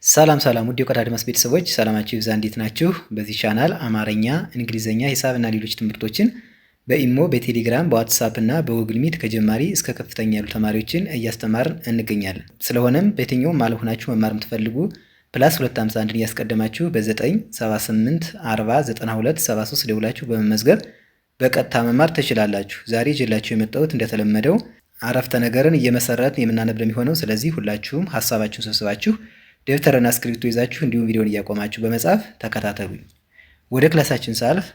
ሰላም ውድ የእውቀት አድማስ ቤተሰቦች ሰላማችሁ ይብዛ። እንዴት ናችሁ? በዚህ ቻናል አማርኛ፣ እንግሊዝኛ፣ ሂሳብና ሌሎች ትምህርቶችን በኢሞ፣ በቴሌግራም፣ በዋትሳፕ እና በጉግል ሚት ከጀማሪ እስከ ከፍተኛ ያሉ ተማሪዎችን እያስተማርን እንገኛለን። ስለሆነም በየትኛውም ዓለም ሆናችሁ መማር የምትፈልጉ ፕላስ 251 እያስቀደማችሁ በ978 40 92 73 ደውላችሁ በመመዝገብ በቀጥታ መማር ትችላላችሁ። ዛሬ ይዤላችሁ የመጣሁት እንደተለመደው አረፍተ ነገርን እየመሰረትን የምናነብ የሚሆነው። ስለዚህ ሁላችሁም ሀሳባችሁን ሰብስባችሁ ደብተርና እስክሪብቶ ይዛችሁ እንዲሁም ቪዲዮን እያቆማችሁ በመጻፍ ተከታተሉኝ። ወደ ክላሳችን ሳልፍ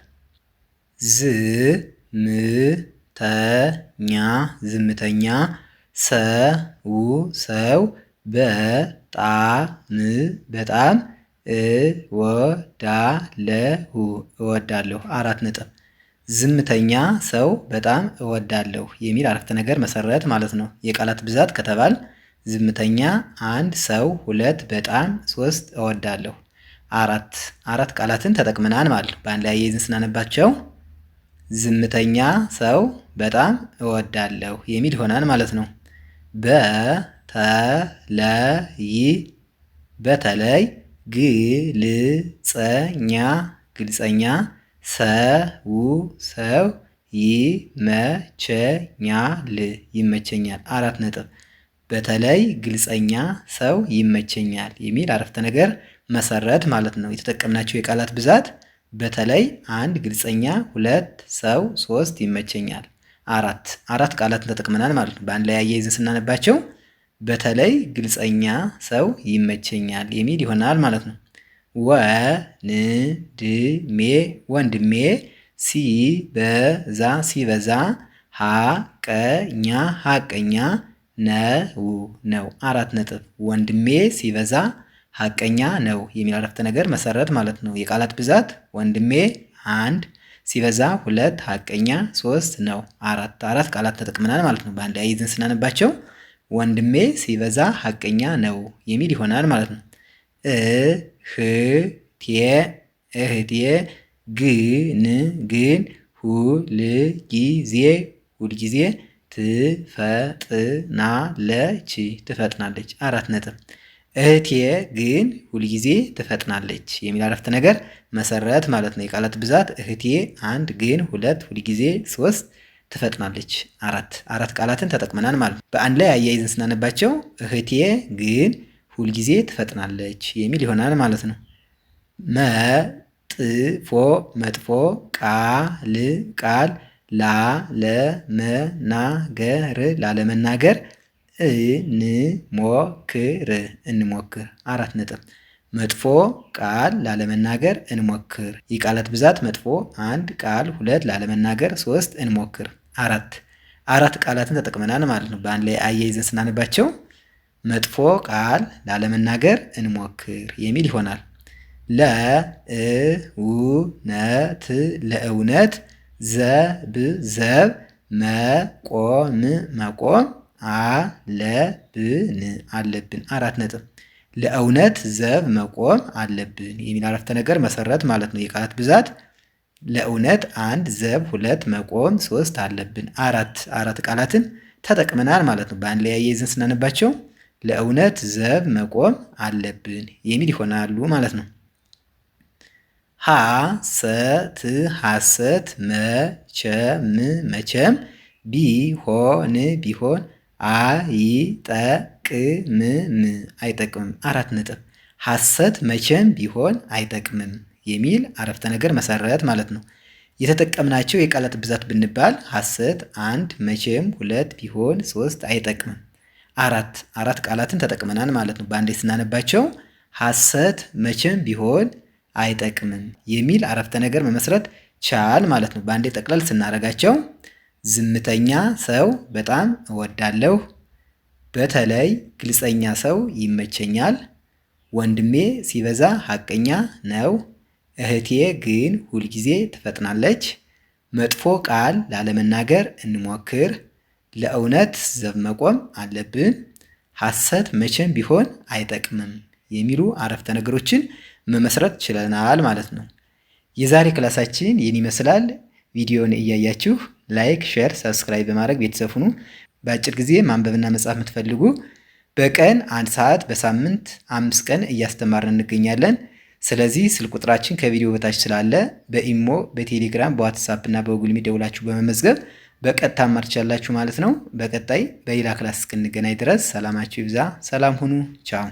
ዝምተኛ ሰው በጣም እወዳለሁ። 4 ነጥብ። ዝምተኛ ሰው በጣም እወዳለሁ የሚል አረፍተ ነገር መሰረት ማለት ነው። የቃላት ብዛት ከተባል ዝምተኛ 1 ሰው 2 በጣም 3 እወዳለሁ። አራት ቃላትን ተጠቅመናል ማለት ነው። በአንድ ላይ አያይዘን ስናነባቸው ዝምተኛ ሰው በጣም እወዳለሁ የሚል ይሆናል ማለት ነው። በተለይ ግልጸኛ ሰው ይመቸኛል። 4 ነጥብ። በተለይ ግልጸኛ ሰው ይመቸኛል የሚል አረፍተ ነገር መሰረት ማለት ነው። የተጠቀምናቸው የቃላት ብዛት በተለይ 1 ግልጸኛ፣ 2 ሰው፣ 3 ይመቸኛል። አራት ቃላትን ተጠቅመናል ማለት ነው። በአንድ ላይ አያይዘን ስናነባቸው በተለይ ግልጸኛ ሰው ይመቸኛል የሚል ይሆናል ማለት ነው። ወንድሜ ሲበዛ ሐቀኛ ነው። 4 ነጥብ። ወንድሜ ሲበዛ ሐቀኛ ነው የሚል አረፍተ ነገር መሰረት ማለት ነው። የቃላት ብዛት ወንድሜ 1 ሲበዛ 2 ሐቀኛ 3 ነው። አራት ቃላት ተጠቅመናል ማለት ነው። በአንድ ላይ አያይዘን ስናነባቸው ወንድሜ ሲበዛ ሐቀኛ ነው የሚል ይሆናል ማለት ነው። እህቴ ግን ሁልጊዜ ትፈጥናለች። 4 ነጥብ። እህቴ ግን ሁልጊዜ ትፈጥናለች የሚል አረፍተ ነገር መሰረት ማለት ነው። የቃላት ብዛት እህቴ 1 ግን 2 ሁልጊዜ 3 ትፈጥናለች። አራት ቃላትን ተጠቅመናል ማለት ነው። በአንድ ላይ አያይዘን ስናነባቸው እህቴ ግን ሁልጊዜ ትፈጥናለች የሚል ይሆናል ማለት ነው። መጥፎ ቃል ላለመናገር እንሞክር። 4 ነጥብ። መጥፎ ቃል ላለመናገር እንሞክር። የቃላት ብዛት መጥፎ 1 ቃል 2 ላለመናገር 3 እንሞክር። አራት ቃላትን ተጠቅመናል ማለት ነው። በአንድ ላይ አያይዘን ስናነባቸው መጥፎ ቃል ላለመናገር እንሞክር የሚል ይሆናል። ለእውነት ዘብ መቆም አለብን። 4 ነጥብ። ለእውነት ዘብ መቆም አለብን የሚል አረፍተ ነገር መሰረት ማለት ነው። የቃላት ብዛት ለእውነት 1 ዘብ 2 መቆም 3 አለብን። አራት ቃላትን ተጠቅመናል ማለት ነው። በአንድ ላይ አያይዘን ስናነባቸው ለእውነት ዘብ መቆም አለብን የሚል ይሆናሉ ማለት ነው። ሐሰት መቼም ቢሆን አይጠቅምም። 4 ነጥብ። ሐሰት መቼም ቢሆን አይጠቅምም የሚል አረፍተ ነገር መሰረት ማለት ነው። የተጠቀምናቸው የቃላት ብዛት ብንባል ሐሰት 1 መቼም 2 ቢሆን 3 አይጠቅምም። አራት ቃላትን ተጠቅመናል ማለት ነው። በአንዴ ስናነባቸው ሐሰት መቼም ቢሆን አይጠቅምም የሚል አረፍተ ነገር መመስረት ቻል ማለት ነው። በአንዴ ጠቅለል ስናረጋቸው ዝምተኛ ሰው በጣም እወዳለሁ። በተለይ ግልጸኛ ሰው ይመቸኛል። ወንድሜ ሲበዛ ሐቀኛ ነው። እህቴ ግን ሁልጊዜ ትፈጥናለች። መጥፎ ቃል ላለመናገር እንሞክር። ለእውነት ዘብ መቆም አለብን። ሐሰት መቼም ቢሆን አይጠቅምም የሚሉ አረፍተ ነገሮችን መመስረት ችለናል ማለት ነው። የዛሬ ክላሳችን ይህን ይመስላል። ቪዲዮውን እያያችሁ ላይክ፣ ሼር፣ ሰብስክራይብ በማድረግ ቤተሰብ ሁኑ። በአጭር ጊዜ ማንበብና መጻፍ የምትፈልጉ በቀን 1 ሰዓት በሳምንት 5 ቀን እያስተማርን እንገኛለን። ስለዚህ ስልክ ቁጥራችን ከቪዲዮ በታች ስላለ በኢሞ፣ በቴሌግራም፣ በዋትሳፕ እና በጉግል ሚት ደውላችሁ በመመዝገብ በቀጥታ መማር ትችላላችሁ ማለት ነው። በቀጣይ በሌላ ክላስ እስክንገናኝ ድረስ ሰላማችሁ ይብዛ። ሰላም ሁኑ። ቻው